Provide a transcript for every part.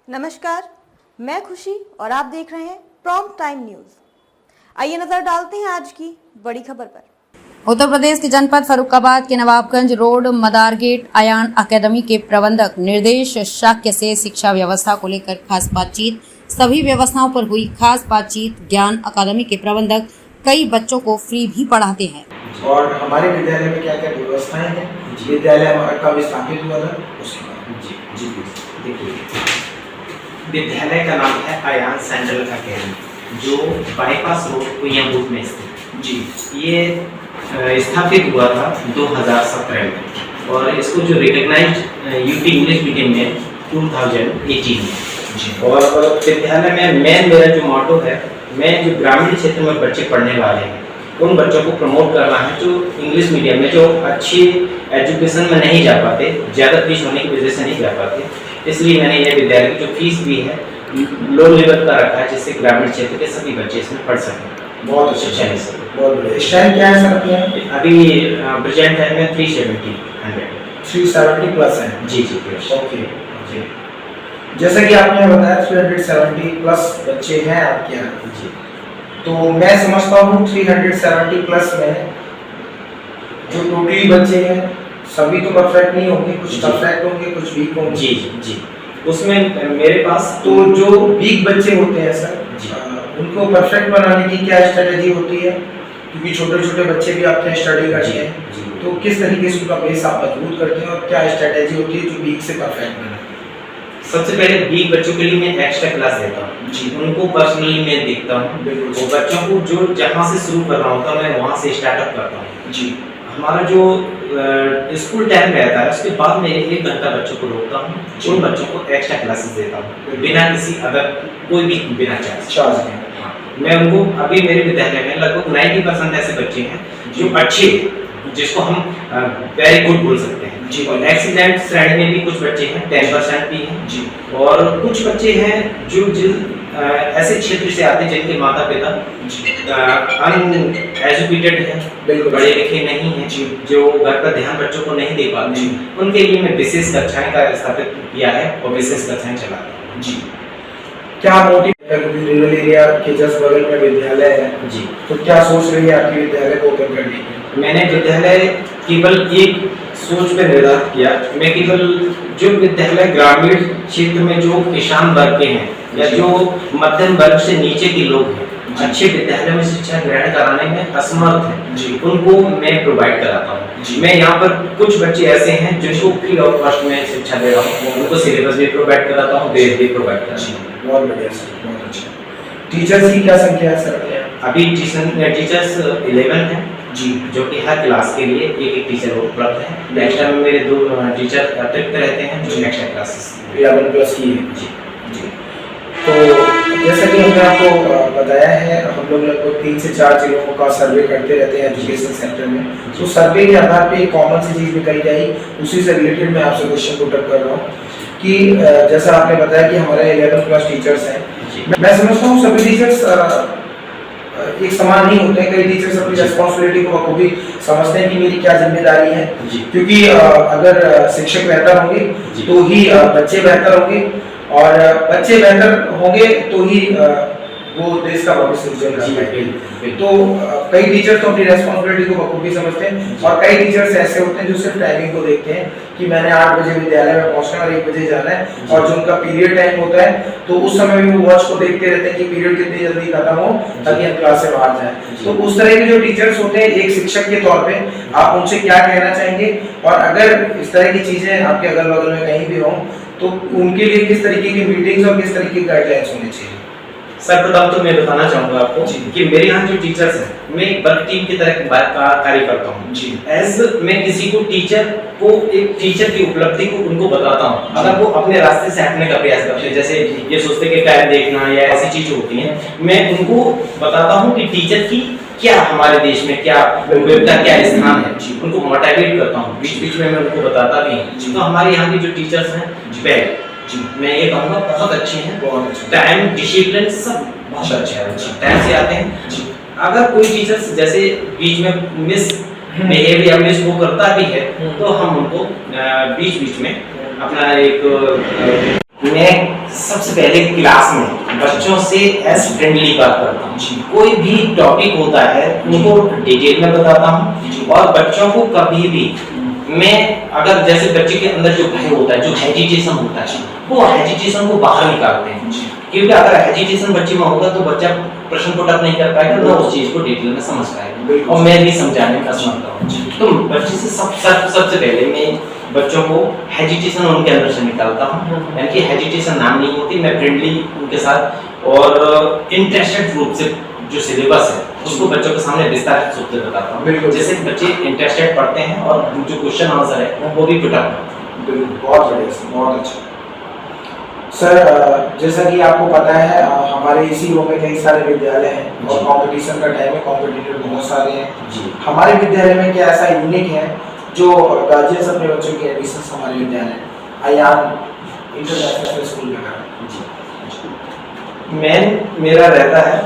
नमस्कार, मैं खुशी और आप देख रहे हैं प्रॉम्प्ट टाइम न्यूज। आइए नजर डालते हैं आज की बड़ी खबर पर। उत्तर प्रदेश के जनपद फर्रुखाबाद के नवाबगंज रोड मदार गेट आयान अकेडमी के प्रबंधक निर्देश शाक्य से शिक्षा व्यवस्था को लेकर खास बातचीत। सभी व्यवस्थाओं पर हुई खास बातचीत। ज्ञान अकादमी के प्रबंधक कई बच्चों को फ्री भी पढ़ाते हैं। और हमारे विद्यालय में क्या क्या व्यवस्थाएं हैं, विद्यालय कब स्थापित हुआ था उसके बारे जी देखिए, विद्यालय का नाम है आयान सेंट्रल अकेडमी, जो बाईपास रोड कुइयाबूट में स्थित। जी, ये स्थापित हुआ था 2017 में और इसको जो रिकॉग्नाइज्ड यूपी इंग्लिश मीडियम में 2018 में। जी, और विद्यालय में मेरा जो मोटो है, मैं जो ग्रामीण क्षेत्र में बच्चे पढ़ने वाले हैं उन बच्चों को प्रमोट करना है जो इंग्लिश मीडियम में जो अच्छी एजुकेशन में नहीं जा पाते, ज़्यादा फीस होने की वजह से नहीं जा पाते। इसलिए मैंने यह विद्यालय की जो फीस भी है लो लेवल का रखा है, जिससे ग्रामीण क्षेत्र के सभी बच्चे इसमें पढ़ सकें। बहुत अच्छा है सर, बहुत बढ़िया। स्टैंड क्या है सर अपने अभी प्रेजेंट टाइम में 370 प्लस है। जी, ओके। जैसा कि आपने बताया 370 प्लस बच्चे हैं आपके यहाँ। जी, तो मैं समझता हूँ 370 प्लस में जो टोटली बच्चे हैं सभी तो परफेक्ट नहीं होंगे, कुछ परफेक्ट होंगे, कुछ वीक होंगे। जी, उसमें मेरे पास तो जो वीक बच्चे होते हैं सर, उनको परफेक्ट बनाने की क्या स्ट्रेटेजी होती है? क्योंकि छोटे छोटे बच्चे भी आपके स्टडी करते हैं, तो किस तरीके से उनका बेस आप मजबूत करते हैं और क्या स्ट्रेटेजी होती है जो वीक से परफेक्ट बनाए? सबसे पहले वीक बच्चों के लिए मैं एक्स्ट्रा क्लास देता हूँ। जी, उनको पर्सनली मैं देखता हूँ, वो बच्चों को जो जहाँ से शुरू कर रहा होता है मैं वहाँ से स्टार्टअप करता हूँ। जी, हमारा जो स्कूल टाइम रहता है उसके बाद मैं 1 घंटा बच्चों को रोकता हूँ, उन बच्चों को एक्स्ट्रा क्लासेस देता हूँ बिना किसी अगर कोई भी बिना चार्ज के। मैं उनको अभी मेरे विद्यालय में लगभग 90% ऐसे बच्चे हैं जो अच्छे, जिसको हम वेरी गुड बोल सकते हैं। जी, और एक्सीलेंट श्रेणी में भी कुछ बच्चे हैं, 10% भी हैं। जी, और कुछ बच्चे हैं जो ऐसे क्षेत्र से आते हैं जिनके माता पिता अनएजुकेटेड हैं, बिल्कुल पढ़े लिखे नहीं हैं, जो घर पर ध्यान बच्चों को नहीं दे पाते, उनके लिए मैं विशेष कक्षाएं का स्थापित किया है और विशेष कक्षाएं चलाता हूँ। जी, क्या मोटिव रूरल एरिया के जस्ट बगल में विद्यालय है जी, तो क्या सोच रही है आपके विद्यालय को ओपन करने की? मैंने विद्यालय केवल एक सोच पर निर्धारित किया। मैं केवल जो विद्यालय ग्रामीण क्षेत्र में जो किसान वर्ग के हैं या जो मध्यम वर्ग से नीचे के लोग हैं, अच्छे विद्यालय में शिक्षा ग्रहण कराने में असमर्थ हैं, उनको मैं प्रोवाइड कराता हूँ। मैं यहाँ पर कुछ बच्चे ऐसे हैं जिनको फ्री ऑफ कॉस्ट में शिक्षा दे रहा हूँ, उनको सिलेबस भी प्रोवाइड कराता हूँ, बेस भी प्रोवाइड कराता हूँ। बहुत बढ़िया सर, बहुत अच्छा। टीचर्स की क्या संख्या है सर? अभी टीचर्स 11 हैं जी, जो कि हर क्लास के लिए एक टीचर उपलब्ध है। नेक्स्ट टाइम मेरे 2 टीचर अतिरिक्त रहते हैं जो एक्स्ट्रा क्लासेस 11 प्लस की है। जी, तो जैसा कि हमने आपको बताया है, हम लोग लगभग 3 से 4 जिलों का सर्वे करते रहते हैं एजुकेशन सेक्टर में। तो सर्वे के आधार पे एक कॉमन सी चीज़ निकल के आई, उसी से रिलेटेड मैं आपसे क्वेश्चन पुट अप कर रहा हूँ कि जैसा आपने बताया कि हमारे 11 प्लस टीचर्स हैं। मैं समझता हूँ सभी टीचर्स एक समान नहीं होते हैं। कई टीचर्स अपनी रिस्पॉन्सिबिलिटी को बखूबी समझते हैं कि मेरी क्या जिम्मेदारी है, क्योंकि अगर शिक्षक बेहतर होंगे तो ही बच्चे बेहतर होंगे, और बच्चे बेहतर होंगे तो ही वो देश का भविष्य उज्जवल रहेगा। तो कई टीचर्स तो अपनी रेस्पॉन्सिबिलिटी को बखूबी समझते हैं और कई टीचर्स ऐसे होते हैं जो सिर्फ टाइमिंग को देखते हैं कि मैंने 8 बजे विद्यालय में पहुंचना और 1 बजे जाना है, और जो उनका पीरियड टाइम होता है तो उस समय भी वो वॉच को देखते रहते हैं कि पीरियड कितनी जल्दी खत्म हो ताकि हम क्लास से बाहर जाएं। तो उस तरह के जो टीचर्स होते हैं, एक शिक्षक के तौर पे आप उनसे क्या कहना चाहेंगे, और अगर इस तरह की चीजें आपके अगल बगल में कहीं भी हों तो उनके लिए किस तरीके की मीटिंग्स और किस तरीके की गाइडलाइंस होनी चाहिए? सर प्रथम तो मैं बताना चाहूँगा आपको कि मेरे यहाँ जो टीचर्स हैं, मैं एक वर्क टीम की तरह कार्य करता हूँ जी। मैं किसी को एक टीचर की उपलब्धि को उनको बताता हूँ। अगर वो अपने रास्ते से हटने का प्रयास करते हैं, जैसे ये सोचते कि टाइम देखना या ऐसी चीजें होती हैं, मैं उनको बताता हूँ कि टीचर की क्या हमारे देश में क्या क्या स्थान है, उनको मोटिवेट करता हूँ। बीच बीच में मैं उनको बताता भी हूँ। तो हमारे यहाँ की जो टीचर्स हैं जी, मैं ये कहूँगा बहुत अच्छे हैं, बहुत अच्छे, टाइम डिसिप्लिन सब बहुत अच्छा है, टाइम से आते हैं। अगर कोई टीचर्स जैसे बीच में मिस बिहेवियर मिस वो करता भी है तो हम उनको बीच बीच में अपना एक मैं सबसे पहले क्लास में बच्चों से एज फ्रेंडली बात करता हूँ। कोई भी टॉपिक होता है उनको डिटेल में बताता हूँ, और बच्चों को कभी भी मैं अगर जैसे बच्चे के अंदर जो भय होता है, जो हेजिटेशन होता है, वो हेजिटेशन को बाहर निकालते हैं। क्योंकि अगर हेजिटेशन बच्चे में होगा तो बच्चा प्रश्न पुट अप नहीं कर पाएगा, ना उस चीज को डिटेल में समझ पाएगा, और मैं भी समझाने का समझता हूँ। तो बच्चे से सबसे पहले मैं बच्चों को हेजिटेशन उनके अंदर से निकालता हूँ, यानी कि हेजिटेशन नाम नहीं होती। मैं फ्रेंडली उनके साथ और इंटरेस्टेड रूप से जो सिलेबस है उसको बच्चों के सामने विस्तारित रूप से बताता हूँ, जैसे बच्चे इंटरेस्टेड पढ़ते हैं और जो क्वेश्चन आंसर है वो भी पुट अप। बहुत बढ़िया, बहुत अच्छा सर। जैसा कि आपको पता है हमारे इसी रो में कई सारे विद्यालय हैं और कंपटीशन का टाइम है, कॉम्पिटिटर बहुत सारे हैं। हमारे विद्यालय में क्या ऐसा यूनिक है जो गार्जियंस अपने बच्चों के एडमिशन हमारे विद्यालय अयान इंटरनेशनल स्कूल में करा? मेरा रहता है,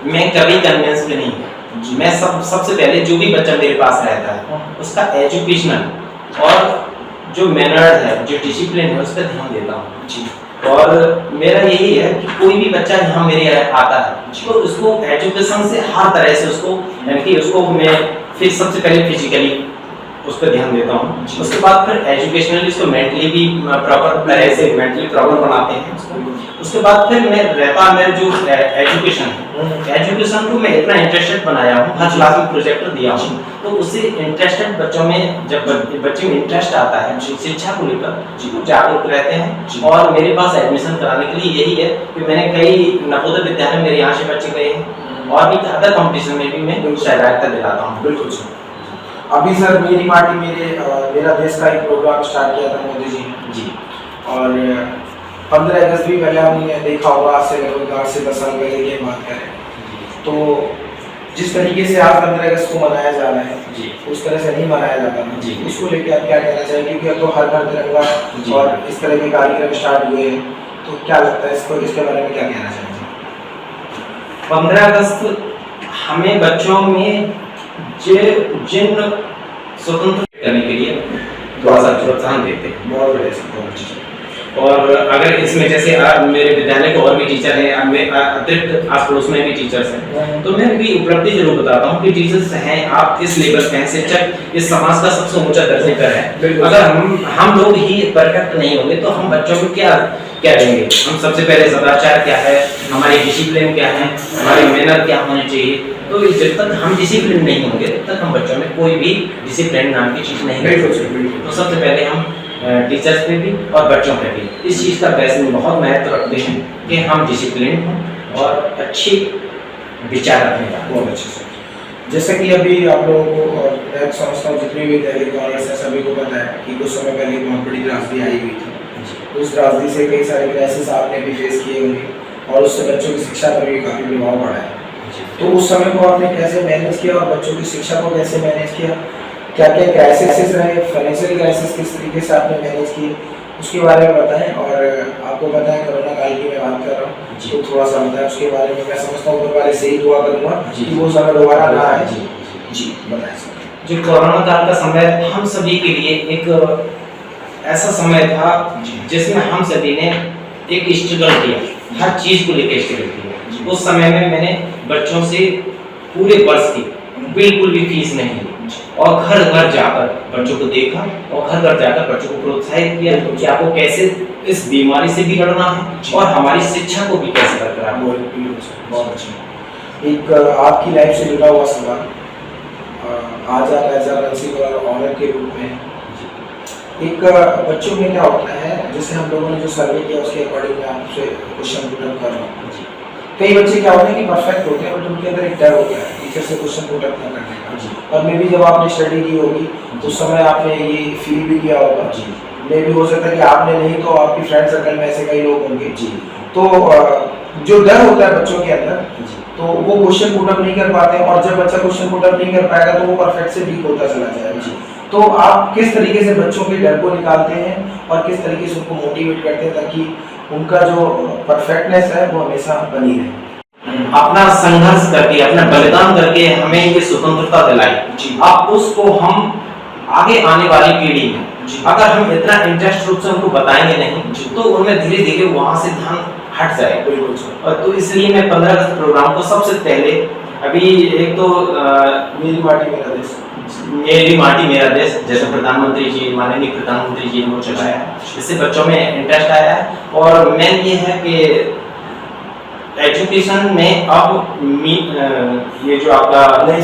मैं कभी कन्विंस भी नहीं है। मैं सबसे पहले जो भी बच्चा मेरे पास रहता है उसका एजुकेशनल और जो मैनर्ड है, जो डिसिप्लिन है, उस पर ध्यान देता हूँ। और मेरा यही है कि कोई भी बच्चा यहाँ मेरे आता है तो उसको एजुकेशन से हर तरह से उसको, यानी कि उसको मैं फिर सबसे पहले फिजिकली उस पर ध्यान देता हूँ, उसके बाद फिर एजुकेशनली उसको मेंटली भी प्रॉपर तरह से मेंटली प्रॉपर बनाते हैं उसके बाद फिर मैं रहता मेरा जो एजुकेशन है, एजुकेशन को मैं इतना इंटरेस्टेड बनाया हूँ, हर क्लास में प्रोजेक्टर दिया हूँ, तो उससे इंटरेस्टेड बच्चों में जब बच्चे में इंटरेस्ट आता है शिक्षा को लेकर जागरूक रहते हैं। और मेरे पास एडमिशन कराने के लिए यही है कि मैंने कई नवोदय विद्यालय मेरे यहाँ से बच्चे गए हैं और भी अदर कॉम्पिटिशन में भी मैं सहायता दिलाता हूँ। बिल्कुल सर। अभी सर मेरी पार्टी मेरा देश का एक प्रोग्राम स्टार्ट किया था मोदी जी ने जी, और 15 अगस्त भी पहले हमने देखा होगा, आज से लगभग 8 से 10 साल पहले की बात करें तो जिस तरीके से आज 15 अगस्त को मनाया जा रहा है जी, उस तरह से नहीं मनाया जाता था जी। उसको लेकर आप क्या कहना चाहेंगे? क्योंकि अब तो हर घर तिरंगा और इस तरह के कार्यक्रम स्टार्ट हुए हैं, तो क्या लगता है इसको, इसके बारे में क्या कहना चाहेंगे? 15 अगस्त हमें बच्चों में जिन स्वतंत्र करने के लिए थोड़ा सा प्रोत्साहन देते हैं। बहुत बढ़िया। और अगर इसमें जैसे मेरे विद्यालय के और भी टीचर हैं, अतिरिक्त आस पड़ोस में भी टीचर्स हैं, तो मैं उनकी उपलब्धि जरूर बताता हूँ कि टीचर्स हैं, आप इस लेवल पे हैं, शिक्षक इस समाज का सबसे ऊंचा दर्जे पर है। अगर हम लोग ही परफेक्ट नहीं होंगे तो हम बच्चों को क्या देंगे? हम सबसे पहले सदाचार क्या है, हमारी डिसिप्लिन क्या है, हमारी मेहनत क्या होनी चाहिए। तो जब तक हम डिसिप्लिन नहीं होंगे तब तक हम बच्चों में कोई भी डिसिप्लिन नाम की चीज नहीं कर सकते। तो सबसे पहले हम टीचर्स पे भी और बच्चों पे भी इस चीज़ का वैसे बहुत महत्व रखते हैं कि हम डिसिप्लिन हों और अच्छी विचार रखने का। बहुत अच्छे से जैसे कि अभी आप लोगों को मैं समझता हूँ जितनी भी दिल्ली ऑनर्स है सभी को पता है कि कुछ समय पहले बहुत बड़ी त्रासदी आई हुई थी। उस त्रासदी से कई सारे क्राइसिस आपने भी फेस किए होंगे और उससे बच्चों की शिक्षा पर भी काफ़ी प्रभाव पड़ा है। तो उस समय को आपने कैसे मैनेज किया और बच्चों की शिक्षा को कैसे मैनेज किया? क्या क्या क्राइसिस रहे, फाइनेंशियल क्राइसिस किस तरीके से आपने मैनेज किए, उसके बारे में बताएं। और आपको पता है कोरोना काल की मैं बात कर रहा हूँ तो थोड़ा सा बताएं उसके बारे में। मैं समझता हूँ ऊपर वाले से ही दुआ करूँगा कि वो समय दोबारा ना आए। जी बताएं सर। जो कोरोना काल का समय हम सभी के लिए एक ऐसा समय था जिसमें हम सभी ने एक स्ट्रगल किया, हर चीज़ को लेकर स्ट्रगल किया। उस समय में मैंने बच्चों से पूरे वर्ष की बिल्कुल भी फीस नहीं ली और घर घर जाकर बच्चों को देखा और घर घर जाकर बच्चों को प्रोत्साहित किया कि आपको कैसे इस बीमारी से भी लड़ना है और हमारी शिक्षा को भी कैसे बरकरार। बहुत अच्छा। एक आपकी लाइफ से जुड़ा हुआ सवाल, आज आप एज अ प्रिंसिपल ऑनर के रूप में एक बच्चों में क्या होता है, जैसे हम लोगों ने जो सर्वे किया उसके अकॉर्डिंग मैं आपसे क्वेश्चन पुट अप कर रहा हूँ। कई बच्चे क्या होते हैं कि परफेक्ट होते हैं बट उनके अंदर एक डर होता है टीचर से क्वेश्चन पुट अप न करने का। और मे भी जब आपने स्टडी की होगी उस समय आपने ये फील भी किया होगा। मे भी हो सकता है कि आपने नहीं तो आपकी फ्रेंड सर्कल में ऐसे कई लोग होंगे। तो जो डर होता है बच्चों के अंदर तो वो क्वेश्चन पुट अप नहीं कर पाते हैं और जब बच्चा क्वेश्चन पुट अप नहीं कर पाएगा तो वो परफेक्ट से वीक होता चला जाएगा। तो आप किस तरीके से बच्चों के डर को निकालते हैं और किस तरीके से उनको मोटिवेट करते हैं ताकि उनका जो परफेक्टनेस है वो हमेशा बनी रहे? अपना संघर्ष करके, अपना बलिदान करके हमें ये स्वतंत्रता दिलाई। अब उसको हम आगे आने वाली पीढ़ी में अगर हम इतना इंटरेस्ट रूप से उनको बताएंगे नहीं तो उनमें धीरे धीरे वहां से ध्यान हट जाएगा। बिल्कुल सर। और तो इसलिए मैं 15 अगस्त प्रोग्राम को सबसे पहले अभी एक तो मेरी माटी मेरा देश, मेरी माटी मेरा देश जैसे प्रधानमंत्री जी, माननीय प्रधानमंत्री जी ने वो चलाया है, इससे बच्चों में इंटरेस्ट आया है। और मेन ये है कि एजुकेशन में अब ये जो आपका नई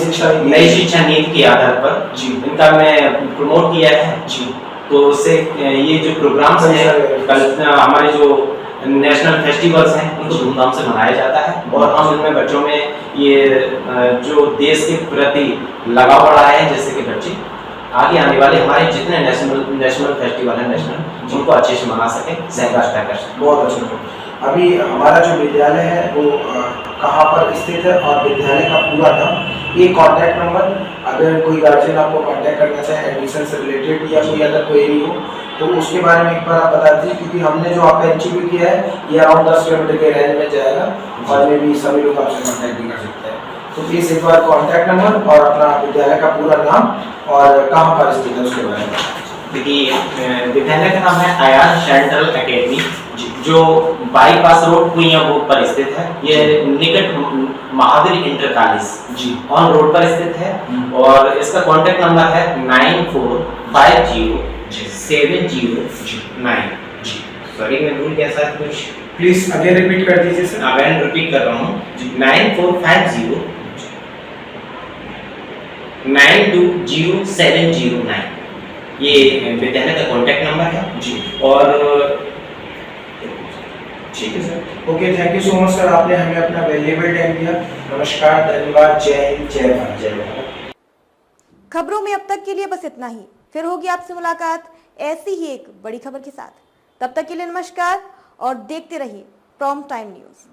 शिक्षा नीति के आधार पर जी इनका मैं प्रमोट किया है जी। तो उससे ये जो प्रोग्राम्स हैं, कल हमारे जो नेशनल फेस्टिवल्स हैं उनको धूमधाम से मनाया जाता है और हम इनमें बच्चों में ये जो देश के प्रति लगाव बढ़ाया है, जैसे कि बच्चे आगे आने वाले हमारे जितने नेशनल फेस्टिवल है नेशनल उनको अच्छे से मना सके, सहभागिता कर सके। बहुत अच्छा। अभी हमारा जो विद्यालय है वो कहाँ पर स्थित है और विद्यालय का पूरा नाम, ये कॉन्टैक्ट नंबर, अगर कोई गार्जियन आपको कॉन्टैक्ट करना चाहे एडमिशन से रिलेटेड या कोई अदर क्वेरी हो तो उसके बारे में एक बार आप बता दीजिए, क्योंकि हमने जो आपका इंटरव्यू किया है ये अराउंड 10 किलोमीटर के रेंज में जाएगा और में भी सभी लोग आपसे कॉन्टैक्ट भी कर सकते हैं। तो प्लीज़ एक बार कॉन्टैक्ट नंबर और अपना विद्यालय का पूरा नाम और कहाँ पर स्थित है उसके बारे में। देखिए विद्यालय का नाम है अयान सेंट्रल एकेडमी जो बाईपास रोड कुइयाबोग पर स्थित है। ये निकट महावीर इंटर कॉलेज जी ऑन रोड पर स्थित है और इसका कॉन्टैक्ट नंबर है 94507009 जी। सॉरी मैं भूल गया सर कुछ, प्लीज अगेन रिपीट कर दीजिए सर। अगेन रिपीट कर रहा हूँ 9450920709 ये विद्यालय का कॉन्टैक्ट नंबर है जी। और ठीक है sir. Okay, thank you so much sir, आपने हमें अपना वैल्यूएबल टाइम दिया। नमस्कार, धन्यवाद, जय हिंद, जय भारत, जय भारत। खबरों में अब तक के लिए बस इतना ही, फिर होगी आपसे मुलाकात ऐसी ही एक बड़ी खबर के साथ। तब तक के लिए नमस्कार और देखते रहिए प्रॉम्प्ट टाइम न्यूज।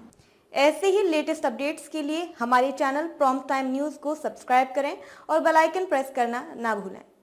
ऐसे ही लेटेस्ट अपडेट्स के लिए हमारे चैनल प्रॉम्प्ट टाइम न्यूज को सब्सक्राइब करें और बेल आइकन प्रेस करना ना भूलें।